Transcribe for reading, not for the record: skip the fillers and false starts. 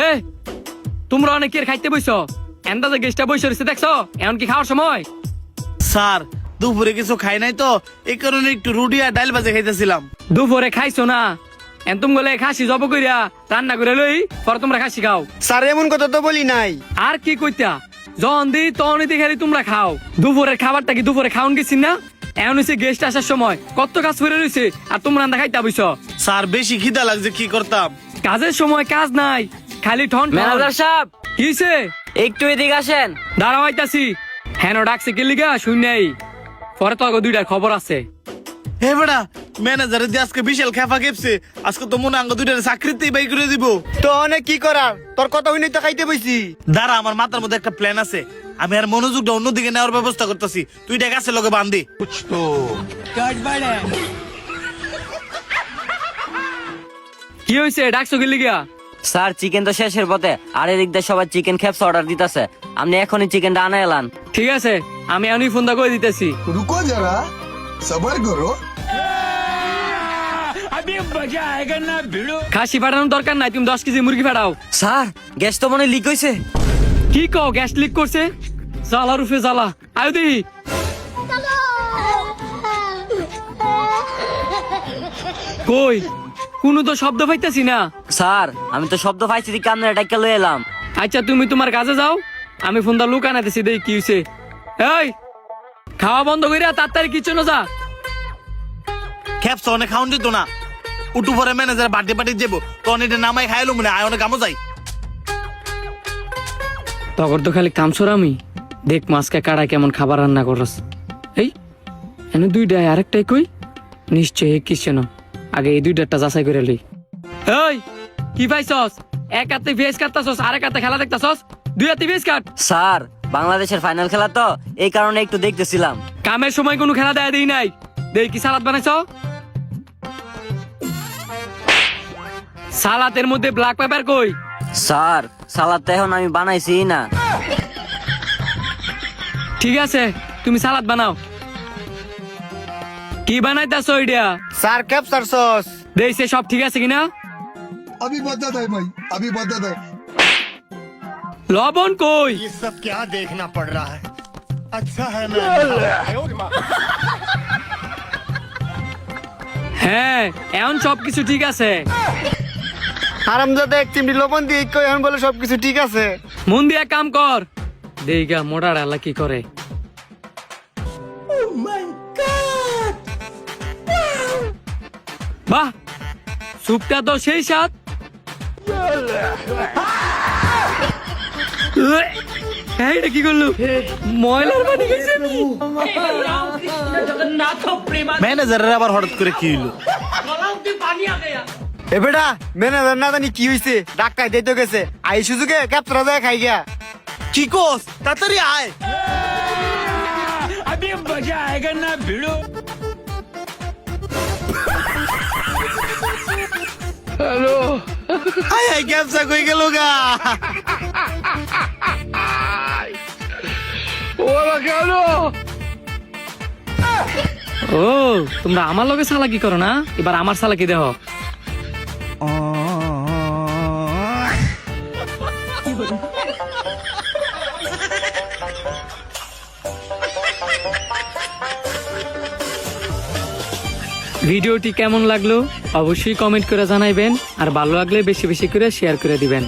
এ তোমরা অনেকের খাইতে বইছো, এন্দাজে গেস্টটা বইসে রয়েছে দেখছো, এমন কি খাওয়ার সময়? স্যার দুপুরে কিছু খাই নাই তো, এই কারণে একটু রুটি আর ডাল ভাজা খাইতেছিলাম। দুপুরে খাইছো না, এন্তম গলে খাসি জব কইরা রান্না করে লই, পরে তোমরা খাসি খাও। স্যার এমন কথা তো বলি নাই। আর কি কইতা, যখন দি তখনই দি খালি তোমরা খাও। দুপুরের খাবারটা কি দুপুরে খাওন গেছি না? এমন হচ্ছে গেস্ট আসার সময় কত কাজ করে রয়েছে আর তোমরা রান্না খাইতে বইছো। স্যার বেশি খিদা লাগছে, কি করতাম? কাজের সময় কাজ নাই, খালি ঠন ঠন। ম্যানেজার সাহেব কিছে? একটু এদিকে আসেন। দাঁড়াও আইতাছি। হেন ডাকছে কে লিগা শুন নাই, পরে তো দুইটার খবর আছে। হে বেড়া, ম্যানেজারে যে আজকে বিশাল খেপা খেপছে, আজকে তো মনে আঙ্গ দুইটার চাকরিতেই বাই করে দিব। তো অনেক কি করার, তোর কথা হইনি তো খাইতে বইছি। দাঁড়া, আমার মাথার মধ্যে একটা প্ল্যান আছে, আমি আর মনোযোগটা অন্যদিকে নেওয়ার ব্যবস্থা করতেছি। তুই এটা গাছের লগে বান্ধি। কি হয়েছে, ডাকছো কে লিগা? স্যার চিকেন তো শেষের পথে, আর এদিক দিয়ে সবাই চিকেন খেপস অর্ডার দিতেছে, আপনি এখনই চিকেনটা আনা এলান। ঠিক আছে, আমি এখনই ফোন দা করে দিতেছি। रुको जरा सबर करो। খাসি পাঠানোর দরকার নাই, তুমি 10 কেজি মুরগি পাঠাও। স্যার গ্যাস তো মনে লিক হয়েছে। কি কও, গ্যাস লিক করছে? জ্বালা রুফে জ্বালা, আয়ো দেখি। কই কোনো তো শব্দ পাইতাছি না। স্যার আমি তো শব্দ পাইছি দিকে আপনার ডাক্কা লয়ে এলাম। আচ্ছা তুমি তোমার কাজে যাও, আমি ফোন দা লুক আনাইতেছি, দেখি কি হয়েছে। এই খাওয়া বন্ধ কইরা তাড়াতাড়ি কিচেনে যা। খেপস অনেক খাওয়ান যেত না, উঠু পরে ম্যানেজার বার্থডে পার্টি যাবো, তখন এটা নামাই খাইলো মনে আয় অনেক কামো যাই। তখন তো খালি কামছর আমি দেখ মাছকে কাড়া কেমন খাবার রান্না করস। এই এনে দুইটাই আরেকটাই কই, নিশ্চয়ই কিচেন। আগে এই দুইটারটা যাচাই করে লই। এই কি পাইছস? এক হাতে ভেজ কাটতাছস, আরেক হাতে খেলা দেখতাছস, দুই হাতে ভেজ কাট। স্যার বাংলাদেশের ফাইনাল খেলা তো, এই কারণে একটু দেখতেছিলাম। কামের সময় কোনো খেলা দেয় দেই নাই। দেই কি সালাদ বানাইছ? সালাতের মধ্যে ব্ল্যাক পেপার কই? স্যার সালাদ তো এখন আমি বানাইছি না। ঠিক আছে তুমি সালাদ বানাও। কি বানাইতাছো এটা? Sir capture sauce. দেইছে সব ঠিক আছে কিনা? अभी बदत है भाई, अभी बदत है। লবণ কই? ये सब क्या देखना पड़ रहा है? अच्छा है मैं হ্যাঁ এখন সব কিছু ঠিক আছে। হারামজাদা এক চিমটি লবণ দিয়ে কই এখন বলে সবকিছু ঠিক আছে। মন দিয়ে কাম কর। দেইগা মোটা ডালা কি করে। বাহ সুপটা তো সেই স্বাদ। এইটা কি করলো? ময়লার পানি খাইছে। ম্যানেজারের আবার হঠাৎ করে কি হইলো? এ বেটা ম্যানেজার না জানি কি হইছে, ডাক্তার দিতে গেছে, আই সুযোগে ক্যাপসার যায় খাই গিয়া। কি কোস, তাড়াতাড়ি আয়। আয় আয়, ক্যাপসা কই গেল গা? ও তোমরা আমার লগে চালাকি করো না, এবার আমার চালাকি দেহ। ভিডিওটি কেমন লাগলো অবশ্যই কমেন্ট করে জানাইবেন, আর ভালো লাগলে বেশি বেশি করে শেয়ার করে দিবেন।